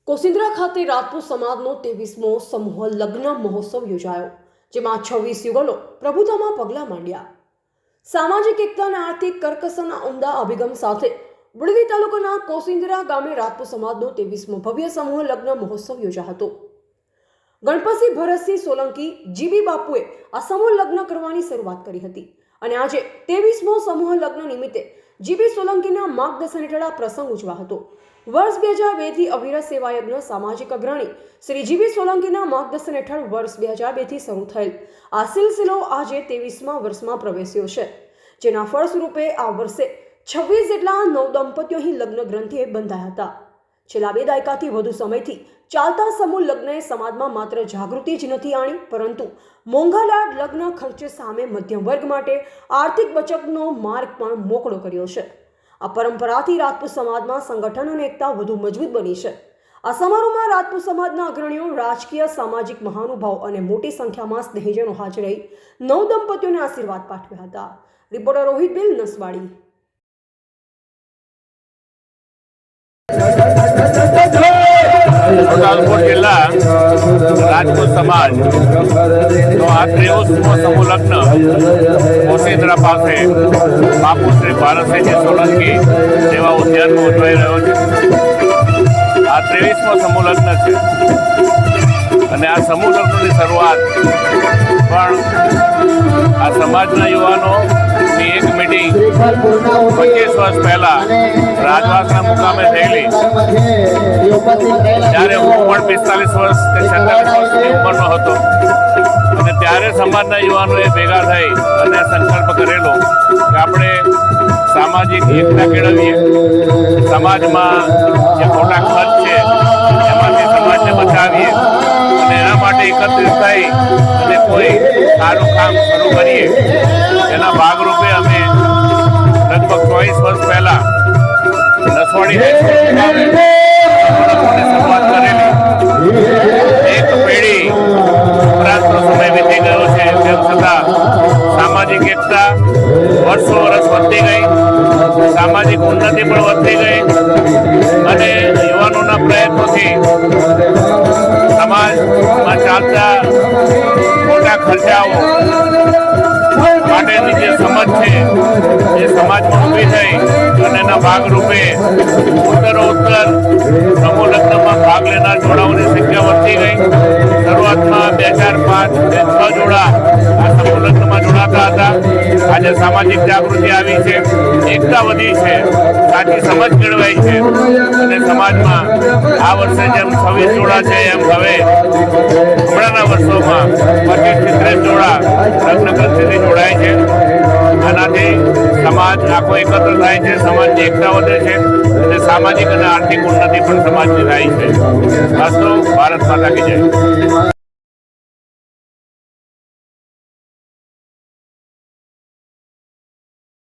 કોસિન્દ્રા ખાતે રાજપૂત સમાજનો 23મો સમૂહ લગ્ન મહોત્સવ યોજાયો, જેમાં 26 યુગલો પ્રભુતામાં પગલાં માંડ્યા। સામાજિક એકતા અને આર્થિક કરકસરના ઉમદા અભિગમ સાથે વડોદરા તાલુકાના કોસિન્દ્રા ગામે રાજપૂત સમાજનો 23મો ભવ્ય સમૂહ લગ્ન મહોત્સવ યોજાયો હતો। ગણપતસિંહ ભરતસિંહ સોલંકી જીબી બાપુએ આ સમૂહ લગ્ન કરવાની શરૂઆત કરી હતી અને આજે 23મો સમૂહ લગ્ન નિમિત્તે જીબી સોલંકીના માર્ગદર્શન હેઠળ આ પ્રસંગ ઉજવાયો હતો। વર્ષ 2002 થી અવિરત સેવા યજ્ઞ સામાજિક અગ્રણી શ્રી જીબી સોલંકીના માર્ગદર્શન હેઠળ વર્ષ 2002 થી શરૂ થયેલ આ સિલસિલો આજે 23મા વર્ષમાં પ્રવેશ્યો છે, જેના ફળ સ્વરૂપે આ વર્ષે 26 જેટલા નવદંપતીઓ અહીં લગ્ન ગ્રંથિએ બંધાયા હતા। છેલ્લા 2 દાયકાથી વધુ સમયથી ચાલતા સમૂહ લગ્નએ સમાજમાં માત્ર જાગૃતિ જ નથી આણી, પરંતુ મોંઘાલાડ લગ્ન ખર્ચ સામે મધ્યમ વર્ગ માટે આર્થિક બચતનો માર્ગ પણ મોકળો કર્યો છે। આ પરંપરાથી રાજપૂત સમાજમાં સંગઠન અને એકતા વધુ મજબૂત બની છે। આ સમારોહમાં રાજપૂત સમાજના અગ્રણીઓ, રાજકીય, સામાજિક મહાનુભાવો અને મોટી સંખ્યામાં સ્નેહીજનો હાજર રહી નવદંપતીઓને આશીર્વાદ પાઠવ્યા હતા। રિપોર્ટર રોહિત બિલ નસવાડી। છોટાઉદેપુર જિલ્લા રાજપૂત સમાજ નો આ 23મો સમૂહ લગ્ન કોસિન્દ્રા પાસે બાપુ શ્રી ભારતસિંહ સોલંકી જેવા ઉદ્યાનમાં ઉજવાઈ રહ્યો છે। આ 23મો સમૂહ લગ્ન છે અને આ સમૂહ લગ્નની શરૂઆત પણ આ સમાજના યુવાનોની એક મીટિંગ 25 વર્ષ પહેલા રાજવાસના મુકામે થયેલી, જ્યારે હું પણ 45 વર્ષ કે 46 વર્ષની ઉંમરનો હતો અને ત્યારે સમાજના યુવાનોએ ભેગા થઈ અને સંકલ્પ કરેલો કે આપણે સામાજિક એકતા કેળવીએ, સમાજમાં જે ખોટા ખર્ચ છે એમાંથી સમાજને બચાવીએ અને એના માટે એકત્રિત થઈ અને કોઈ સારું કામ શરૂ કરીએ। એના ભાગરૂપે અમે લગભગ 24 વર્ષ પહેલા નસવાડી શરૂઆત કરેલી। એક પેઢી ઉપરાંતનો સમય વીતી ગયો છે, તેમ છતાં સામાજિક એકતા વર્ષો વર્ષ વધતી ગઈ, સામાજિક ઉન્નતિ પણ વધતી ગઈ અને યુવાનોના પ્રયત્નોથી સમાજમાં ચાલતા મોટા ખર્ચાઓ માટેની જે સમજ છે એ સમાજમાં ઊભી થઈ અને એના ભાગરૂપે ઉત્તરોત્તર સમૂહ લગ્નમાં ભાગ લેનાર જોડાઓની સંખ્યા વધતી ગઈ। શરૂઆતમાં 2, 4, 5, 6 જોડા આ સમૂહ લગ્નમાં જોડાતા હતા। આજે સામાજિક જાગૃતિ આવી છે, એકતા વધી છે, સાચી સમજ કેળવાઈ છે અને સમાજમાં આ વર્ષે જેમ 26 જોડા છે એમ હવે હમણાંના વર્ષોમાં 25 થી 30 જોડા લગ્ન ગ્રંથિથી જોડાય છે। આનાથી સમાજ આખો એકત્ર થાય છે, સમાજની એકતા વધે છે અને સામાજિક અને આર્થિક ઉન્નતિ પણ સમાજની થાય છે। અસ્તુ ભારત માતા કી જય।